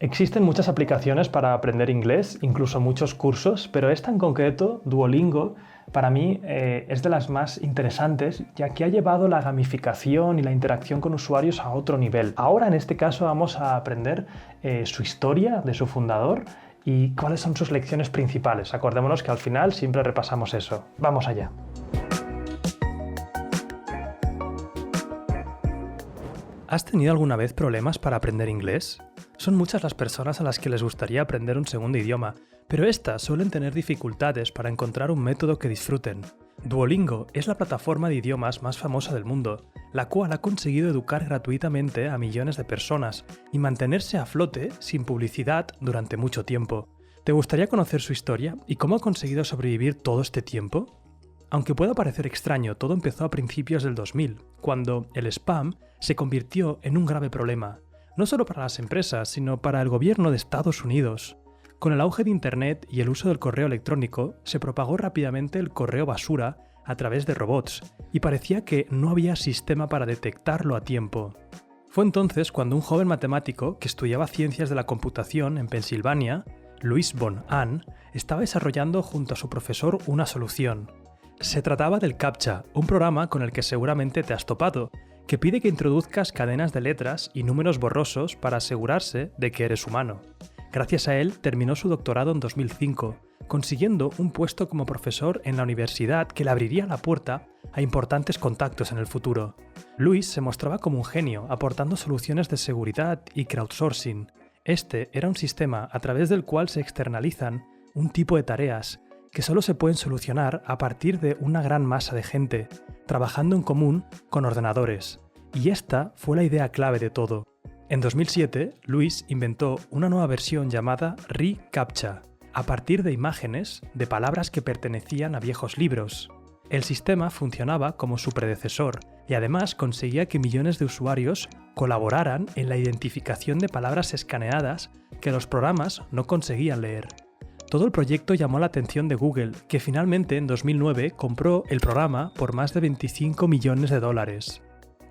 Existen muchas aplicaciones para aprender inglés, incluso muchos cursos, pero esta en concreto, Duolingo, para mí es de las más interesantes, ya que ha llevado la gamificación y la interacción con usuarios a otro nivel. Ahora, en este caso, vamos a aprender su historia de su fundador y cuáles son sus lecciones principales. Acordémonos que al final siempre repasamos eso. ¡Vamos allá! ¿Has tenido alguna vez problemas para aprender inglés? Son muchas las personas a las que les gustaría aprender un segundo idioma, pero estas suelen tener dificultades para encontrar un método que disfruten. Duolingo es la plataforma de idiomas más famosa del mundo, la cual ha conseguido educar gratuitamente a millones de personas y mantenerse a flote sin publicidad durante mucho tiempo. ¿Te gustaría conocer su historia y cómo ha conseguido sobrevivir todo este tiempo? Aunque pueda parecer extraño, todo empezó a principios del 2000, cuando el spam se convirtió en un grave problema, no solo para las empresas, sino para el gobierno de Estados Unidos. Con el auge de Internet y el uso del correo electrónico, se propagó rápidamente el correo basura a través de robots, y parecía que no había sistema para detectarlo a tiempo. Fue entonces cuando un joven matemático que estudiaba ciencias de la computación en Pensilvania, Louis von Ahn, estaba desarrollando junto a su profesor una solución. Se trataba del CAPTCHA, un programa con el que seguramente te has topado, que pide que introduzcas cadenas de letras y números borrosos para asegurarse de que eres humano. Gracias a él terminó su doctorado en 2005, consiguiendo un puesto como profesor en la universidad que le abriría la puerta a importantes contactos en el futuro. Louis se mostraba como un genio, aportando soluciones de seguridad y crowdsourcing. Este era un sistema a través del cual se externalizan un tipo de tareas que solo se pueden solucionar a partir de una gran masa de gente, trabajando en común con ordenadores. Y esta fue la idea clave de todo. En 2007, Louis inventó una nueva versión llamada reCAPTCHA, a partir de imágenes de palabras que pertenecían a viejos libros. El sistema funcionaba como su predecesor y además conseguía que millones de usuarios colaboraran en la identificación de palabras escaneadas que los programas no conseguían leer. Todo el proyecto llamó la atención de Google, que finalmente en 2009 compró el programa por más de $25 millones.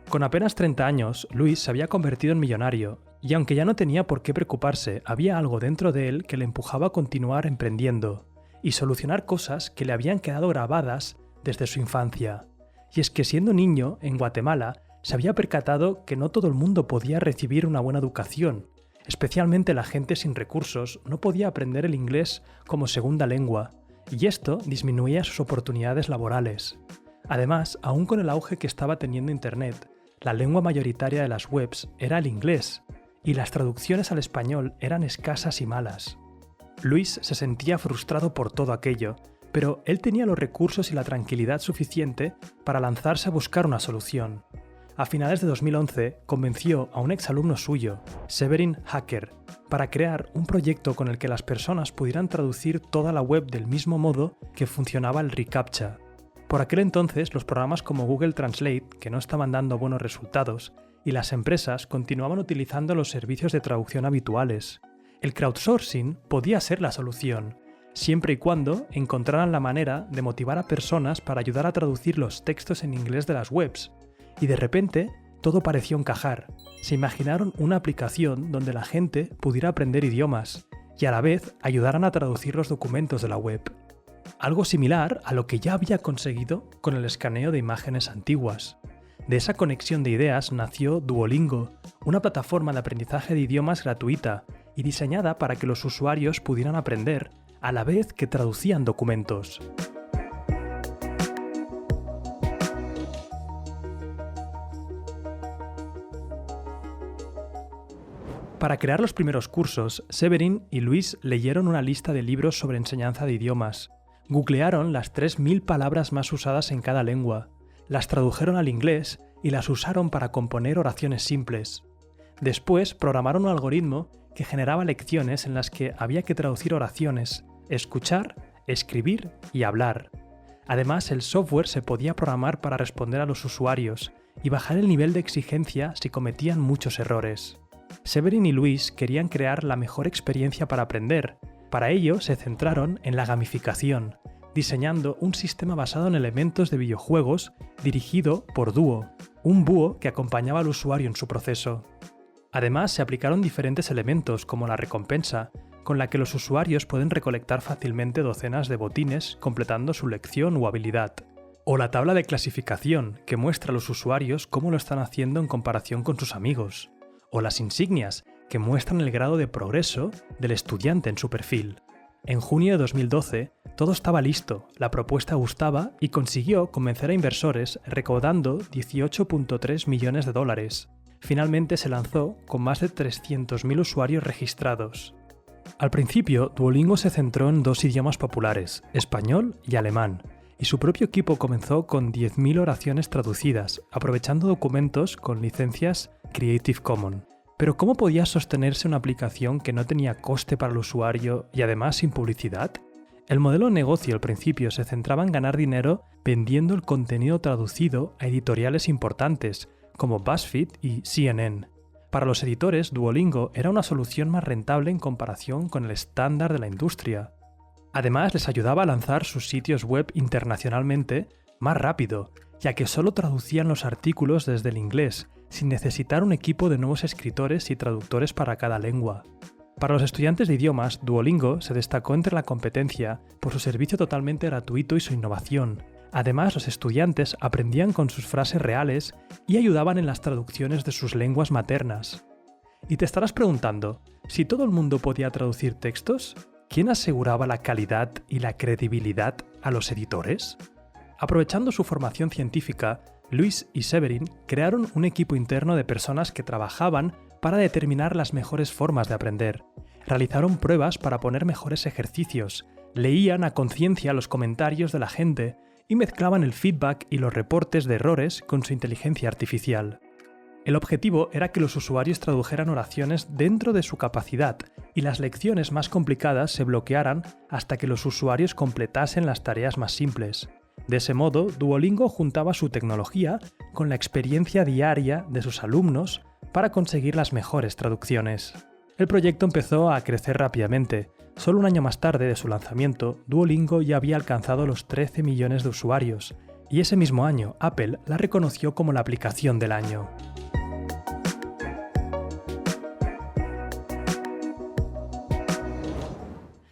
Con apenas 30 años, Louis se había convertido en millonario, y aunque ya no tenía por qué preocuparse, había algo dentro de él que le empujaba a continuar emprendiendo y solucionar cosas que le habían quedado grabadas desde su infancia. Y es que siendo niño, en Guatemala, se había percatado que no todo el mundo podía recibir una buena educación. Especialmente la gente sin recursos no podía aprender el inglés como segunda lengua, y esto disminuía sus oportunidades laborales. Además, aún con el auge que estaba teniendo Internet, la lengua mayoritaria de las webs era el inglés, y las traducciones al español eran escasas y malas. Louis se sentía frustrado por todo aquello, pero él tenía los recursos y la tranquilidad suficiente para lanzarse a buscar una solución. A finales de 2011, convenció a un exalumno suyo, Severin Hacker, para crear un proyecto con el que las personas pudieran traducir toda la web del mismo modo que funcionaba el reCAPTCHA. Por aquel entonces, los programas como Google Translate, que no estaban dando buenos resultados, y las empresas continuaban utilizando los servicios de traducción habituales. El crowdsourcing podía ser la solución, siempre y cuando encontraran la manera de motivar a personas para ayudar a traducir los textos en inglés de las webs. Y de repente, todo pareció encajar. Se imaginaron una aplicación donde la gente pudiera aprender idiomas y a la vez ayudaran a traducir los documentos de la web. Algo similar a lo que ya había conseguido con el escaneo de imágenes antiguas. De esa conexión de ideas nació Duolingo, una plataforma de aprendizaje de idiomas gratuita y diseñada para que los usuarios pudieran aprender a la vez que traducían documentos. Para crear los primeros cursos, Severin y Louis leyeron una lista de libros sobre enseñanza de idiomas. Googlearon las 3.000 palabras más usadas en cada lengua, las tradujeron al inglés y las usaron para componer oraciones simples. Después programaron un algoritmo que generaba lecciones en las que había que traducir oraciones, escuchar, escribir y hablar. Además, el software se podía programar para responder a los usuarios y bajar el nivel de exigencia si cometían muchos errores. Severin y Louis querían crear la mejor experiencia para aprender. Para ello se centraron en la gamificación, diseñando un sistema basado en elementos de videojuegos dirigido por Duo, un búho que acompañaba al usuario en su proceso. Además, se aplicaron diferentes elementos como la recompensa, con la que los usuarios pueden recolectar fácilmente docenas de botines completando su lección o habilidad. O la tabla de clasificación, que muestra a los usuarios cómo lo están haciendo en comparación con sus amigos. O las insignias, que muestran el grado de progreso del estudiante en su perfil. En junio de 2012, todo estaba listo, la propuesta gustaba y consiguió convencer a inversores recaudando $18.3 millones. Finalmente se lanzó con más de 300.000 usuarios registrados. Al principio, Duolingo se centró en 2 idiomas populares, español y alemán, y su propio equipo comenzó con 10.000 oraciones traducidas, aprovechando documentos con licencias Creative Commons. Pero ¿cómo podía sostenerse una aplicación que no tenía coste para el usuario y además sin publicidad? El modelo de negocio al principio se centraba en ganar dinero vendiendo el contenido traducido a editoriales importantes, como BuzzFeed y CNN. Para los editores, Duolingo era una solución más rentable en comparación con el estándar de la industria. Además, les ayudaba a lanzar sus sitios web internacionalmente más rápido, ya que solo traducían los artículos desde el inglés, sin necesitar un equipo de nuevos escritores y traductores para cada lengua. Para los estudiantes de idiomas, Duolingo se destacó entre la competencia por su servicio totalmente gratuito y su innovación. Además, los estudiantes aprendían con sus frases reales y ayudaban en las traducciones de sus lenguas maternas. Y te estarás preguntando, ¿si todo el mundo podía traducir textos? ¿Quién aseguraba la calidad y la credibilidad a los editores? Aprovechando su formación científica, Luis y Severin crearon un equipo interno de personas que trabajaban para determinar las mejores formas de aprender. Realizaron pruebas para poner mejores ejercicios, leían a conciencia los comentarios de la gente y mezclaban el feedback y los reportes de errores con su inteligencia artificial. El objetivo era que los usuarios tradujeran oraciones dentro de su capacidad y las lecciones más complicadas se bloquearan hasta que los usuarios completasen las tareas más simples. De ese modo, Duolingo juntaba su tecnología con la experiencia diaria de sus alumnos para conseguir las mejores traducciones. El proyecto empezó a crecer rápidamente. Solo un año más tarde de su lanzamiento, Duolingo ya había alcanzado los 13 millones de usuarios, y ese mismo año Apple la reconoció como la aplicación del año.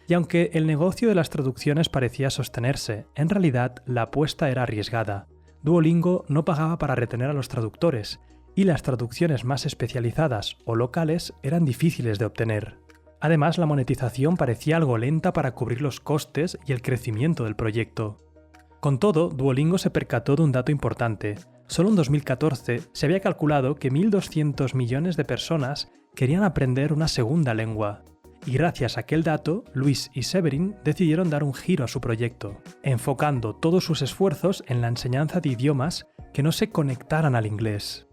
Y aunque el negocio de las traducciones parecía sostenerse, en realidad la apuesta era arriesgada. Duolingo no pagaba para retener a los traductores, y las traducciones más especializadas o locales eran difíciles de obtener. Además, la monetización parecía algo lenta para cubrir los costes y el crecimiento del proyecto. Con todo, Duolingo se percató de un dato importante. Solo en 2014 se había calculado que 1.200 millones de personas querían aprender una segunda lengua. Y gracias a aquel dato, Luis y Severin decidieron dar un giro a su proyecto, enfocando todos sus esfuerzos en la enseñanza de idiomas que no se conectaran al inglés.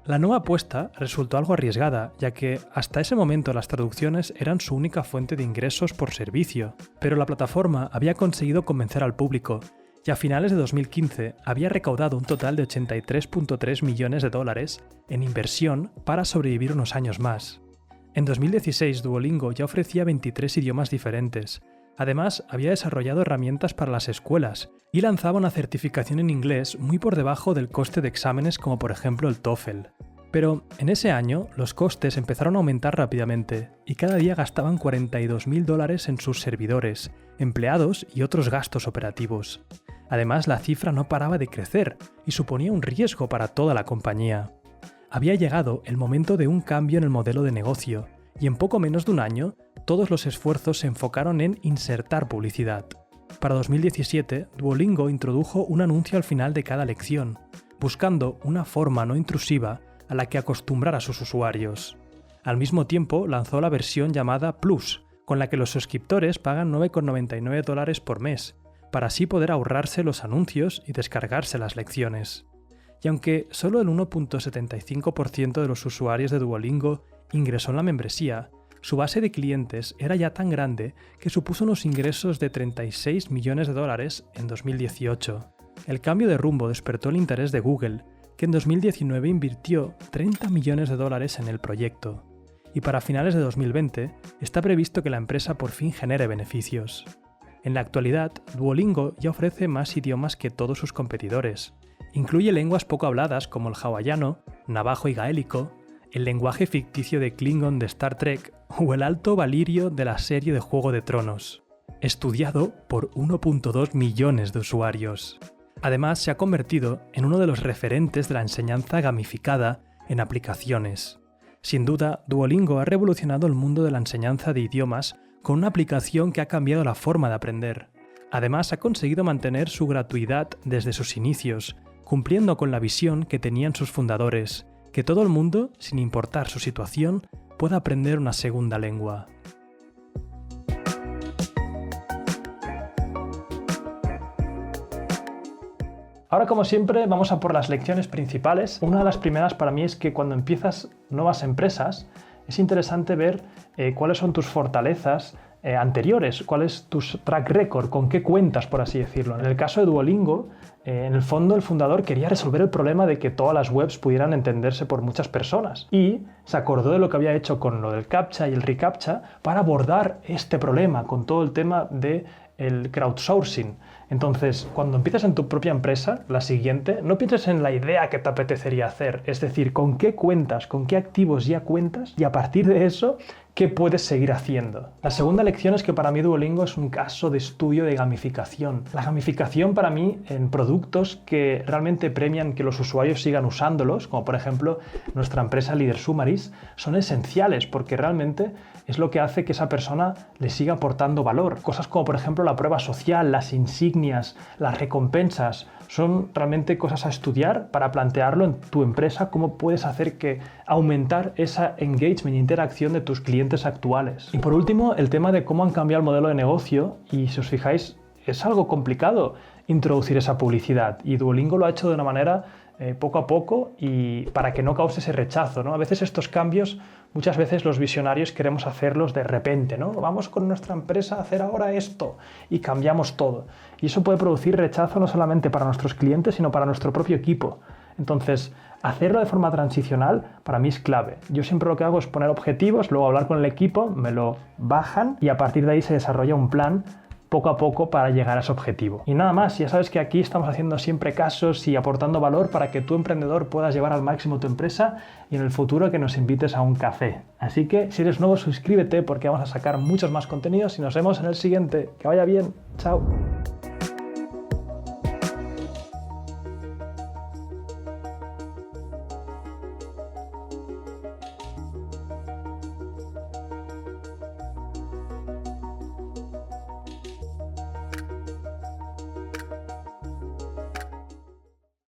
La nueva apuesta resultó algo arriesgada, ya que hasta ese momento las traducciones eran su única fuente de ingresos por servicio, pero la plataforma había conseguido convencer al público, y a finales de 2015 había recaudado un total de $83.3 millones en inversión para sobrevivir unos años más. En 2016, Duolingo ya ofrecía 23 idiomas diferentes. Además, había desarrollado herramientas para las escuelas y lanzaba una certificación en inglés muy por debajo del coste de exámenes como por ejemplo el TOEFL. Pero en ese año, los costes empezaron a aumentar rápidamente y cada día gastaban $42.000 en sus servidores, empleados y otros gastos operativos. Además, la cifra no paraba de crecer y suponía un riesgo para toda la compañía. Había llegado el momento de un cambio en el modelo de negocio, y en poco menos de un año, todos los esfuerzos se enfocaron en insertar publicidad. Para 2017, Duolingo introdujo un anuncio al final de cada lección, buscando una forma no intrusiva a la que acostumbrar a sus usuarios. Al mismo tiempo, lanzó la versión llamada Plus, con la que los suscriptores pagan $9,99 por mes, para así poder ahorrarse los anuncios y descargarse las lecciones. Y aunque solo el 1.75% de los usuarios de Duolingo ingresó en la membresía, su base de clientes era ya tan grande que supuso unos ingresos de $36 millones en 2018. El cambio de rumbo despertó el interés de Google, que en 2019 invirtió $30 millones en el proyecto. Y para finales de 2020 está previsto que la empresa por fin genere beneficios. En la actualidad, Duolingo ya ofrece más idiomas que todos sus competidores. Incluye lenguas poco habladas como el hawaiano, navajo y gaélico, el lenguaje ficticio de Klingon de Star Trek o el Alto Valirio de la serie de Juego de Tronos, estudiado por 1.2 millones de usuarios. Además, se ha convertido en uno de los referentes de la enseñanza gamificada en aplicaciones. Sin duda, Duolingo ha revolucionado el mundo de la enseñanza de idiomas con una aplicación que ha cambiado la forma de aprender. Además, ha conseguido mantener su gratuidad desde sus inicios, cumpliendo con la visión que tenían sus fundadores, que todo el mundo, sin importar su situación, pueda aprender una segunda lengua. Ahora, como siempre, vamos a por las lecciones principales. Una de las primeras para mí es que cuando empiezas nuevas empresas, es interesante ver cuáles son tus fortalezas anteriores, cuál es tu track record, con qué cuentas, por así decirlo. En el caso de Duolingo, en el fondo el fundador quería resolver el problema de que todas las webs pudieran entenderse por muchas personas y se acordó de lo que había hecho con lo del CAPTCHA y el reCAPTCHA para abordar este problema con todo el tema de el crowdsourcing. Entonces, cuando empieces en tu propia empresa, la siguiente, no pienses en la idea que te apetecería hacer, es decir, con qué cuentas, con qué activos ya cuentas y a partir de eso, ¿qué puedes seguir haciendo? La segunda lección es que para mí Duolingo es un caso de estudio de gamificación. La gamificación para mí en productos que realmente premian que los usuarios sigan usándolos, como por ejemplo nuestra empresa Líder Sumaris, son esenciales porque realmente es lo que hace que esa persona le siga aportando valor. Cosas como por ejemplo la prueba social, las insignias, las recompensas, son realmente cosas a estudiar para plantearlo en tu empresa, cómo puedes hacer que aumentar esa engagement e interacción de tus clientes actuales. Y por último, el tema de cómo han cambiado el modelo de negocio y si os fijáis, es algo complicado introducir esa publicidad y Duolingo lo ha hecho de una manera poco a poco y para que no cause ese rechazo, ¿no? A veces estos cambios, muchas veces los visionarios queremos hacerlos de repente, ¿no? Vamos con nuestra empresa a hacer ahora esto y cambiamos todo. Y eso puede producir rechazo no solamente para nuestros clientes, sino para nuestro propio equipo. Entonces, hacerlo de forma transicional para mí es clave. Yo siempre lo que hago es poner objetivos, luego hablar con el equipo, me lo bajan y a partir de ahí se desarrolla un plan poco a poco para llegar a ese objetivo. Y nada más, ya sabes que aquí estamos haciendo siempre casos y aportando valor para que tu emprendedor puedas llevar al máximo tu empresa y en el futuro que nos invites a un café. Así que si eres nuevo, suscríbete porque vamos a sacar muchos más contenidos y nos vemos en el siguiente. Que vaya bien. Chao.